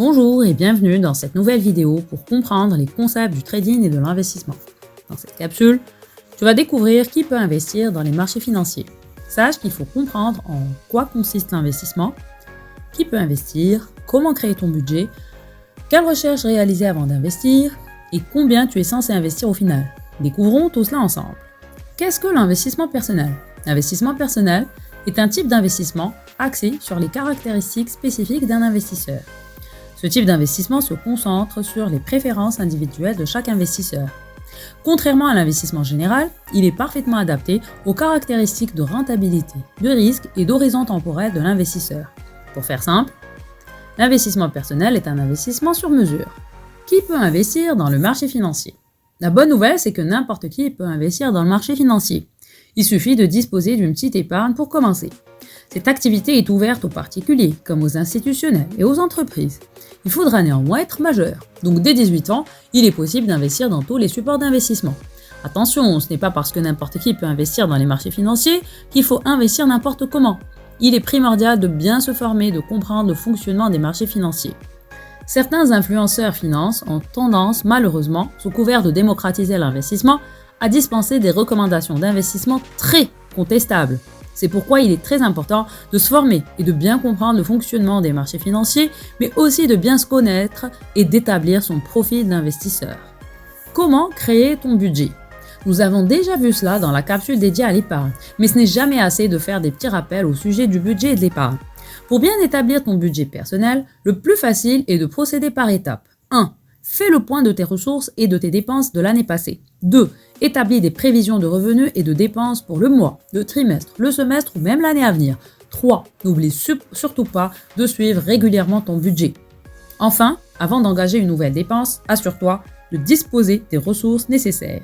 Bonjour et bienvenue dans cette nouvelle vidéo pour comprendre les concepts du trading et de l'investissement. Dans cette capsule, tu vas découvrir qui peut investir dans les marchés financiers. Sache qu'il faut comprendre en quoi consiste l'investissement, qui peut investir, comment créer ton budget, quelles recherches réaliser avant d'investir et combien tu es censé investir au final. Découvrons tout cela ensemble. Qu'est-ce que l'investissement personnel ? L'investissement personnel est un type d'investissement axé sur les caractéristiques spécifiques d'un investisseur. Ce type d'investissement se concentre sur les préférences individuelles de chaque investisseur. Contrairement à l'investissement général, il est parfaitement adapté aux caractéristiques de rentabilité, de risque et d'horizon temporel de l'investisseur. Pour faire simple, l'investissement personnel est un investissement sur mesure. Qui peut investir dans le marché financier ? La bonne nouvelle, c'est que n'importe qui peut investir dans le marché financier. Il suffit de disposer d'une petite épargne pour commencer. Cette activité est ouverte aux particuliers, comme aux institutionnels et aux entreprises. Il faudra néanmoins être majeur. Donc dès 18 ans, il est possible d'investir dans tous les supports d'investissement. Attention, ce n'est pas parce que n'importe qui peut investir dans les marchés financiers qu'il faut investir n'importe comment. Il est primordial de bien se former, de comprendre le fonctionnement des marchés financiers. Certains influenceurs finance ont tendance, malheureusement, sous couvert de démocratiser l'investissement, à dispenser des recommandations d'investissement très contestables. C'est pourquoi il est très important de se former et de bien comprendre le fonctionnement des marchés financiers, mais aussi de bien se connaître et d'établir son profil d'investisseur. Comment créer ton budget ? Nous avons déjà vu cela dans la capsule dédiée à l'épargne, mais ce n'est jamais assez de faire des petits rappels au sujet du budget et de l'épargne. Pour bien établir ton budget personnel, le plus facile est de procéder par étapes. 1. Fais le point de tes ressources et de tes dépenses de l'année passée. 2. Établis des prévisions de revenus et de dépenses pour le mois, le trimestre, le semestre ou même l'année à venir. 3. N'oublie surtout pas de suivre régulièrement ton budget. Enfin, avant d'engager une nouvelle dépense, assure-toi de disposer des ressources nécessaires.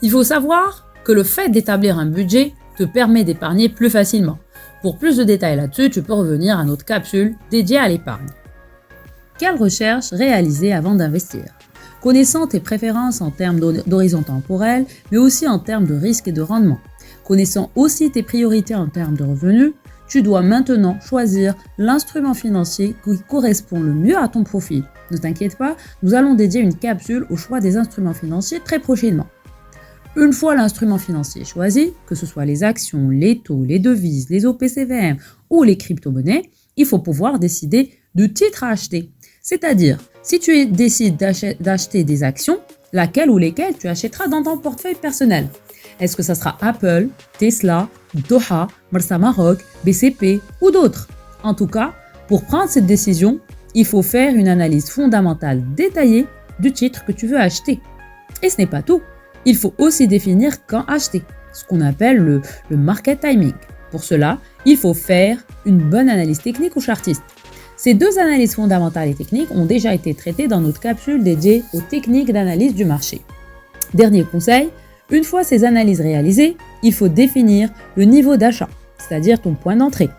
Il faut savoir que le fait d'établir un budget te permet d'épargner plus facilement. Pour plus de détails là-dessus, tu peux revenir à notre capsule dédiée à l'épargne. Quelles recherches réaliser avant d'investir ? Connaissant tes préférences en termes d'horizon temporel, mais aussi en termes de risque et de rendement. Connaissant aussi tes priorités en termes de revenus, tu dois maintenant choisir l'instrument financier qui correspond le mieux à ton profil. Ne t'inquiète pas, nous allons dédier une capsule au choix des instruments financiers très prochainement. Une fois l'instrument financier choisi, que ce soit les actions, les taux, les devises, les OPCVM ou les crypto-monnaies, il faut pouvoir décider du titre à acheter. C'est-à-dire, si tu décides d'acheter des actions, laquelle ou lesquelles tu achèteras dans ton portefeuille personnel. Est-ce que ça sera Apple, Tesla, Doha, Marsa Maroc, BCP ou d'autres ? En tout cas, pour prendre cette décision, il faut faire une analyse fondamentale détaillée du titre que tu veux acheter. Et ce n'est pas tout. Il faut aussi définir quand acheter, ce qu'on appelle le market timing. Pour cela, il faut faire une bonne analyse technique ou chartiste. Ces deux analyses fondamentales et techniques ont déjà été traitées dans notre capsule dédiée aux techniques d'analyse du marché. Dernier conseil, une fois ces analyses réalisées, il faut définir le niveau d'achat, c'est-à-dire ton point d'entrée,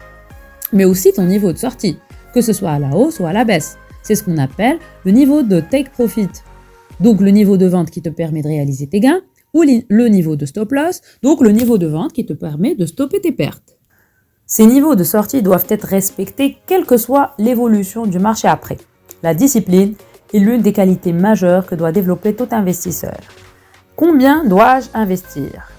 mais aussi ton niveau de sortie, que ce soit à la hausse ou à la baisse. C'est ce qu'on appelle le niveau de take profit, donc le niveau de vente qui te permet de réaliser tes gains, ou le niveau de stop loss, donc le niveau de vente qui te permet de stopper tes pertes. Ces niveaux de sortie doivent être respectés quelle que soit l'évolution du marché après. La discipline est l'une des qualités majeures que doit développer tout investisseur. Combien dois-je investir ?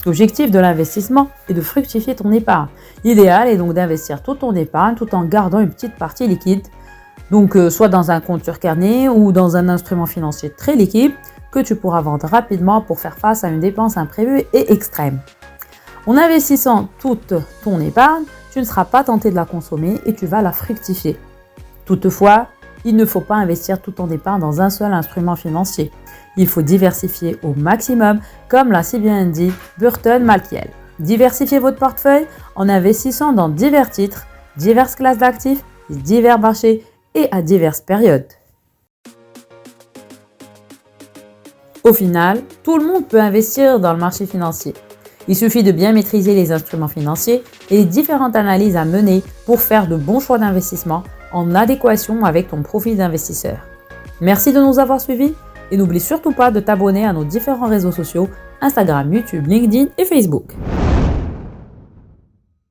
L'objectif de l'investissement est de fructifier ton épargne. L'idéal est donc d'investir toute ton épargne tout en gardant une petite partie liquide, donc soit dans un compte sur carnet ou dans un instrument financier très liquide que tu pourras vendre rapidement pour faire face à une dépense imprévue et extrême. En investissant toute ton épargne, tu ne seras pas tenté de la consommer et tu vas la fructifier. Toutefois, il ne faut pas investir tout ton épargne dans un seul instrument financier. Il faut diversifier au maximum, comme l'a si bien dit Burton Malkiel. Diversifiez votre portefeuille en investissant dans divers titres, diverses classes d'actifs, divers marchés et à diverses périodes. Au final, tout le monde peut investir dans le marché financier. Il suffit de bien maîtriser les instruments financiers et les différentes analyses à mener pour faire de bons choix d'investissement en adéquation avec ton profil d'investisseur. Merci de nous avoir suivis et n'oublie surtout pas de t'abonner à nos différents réseaux sociaux Instagram, YouTube, LinkedIn et Facebook.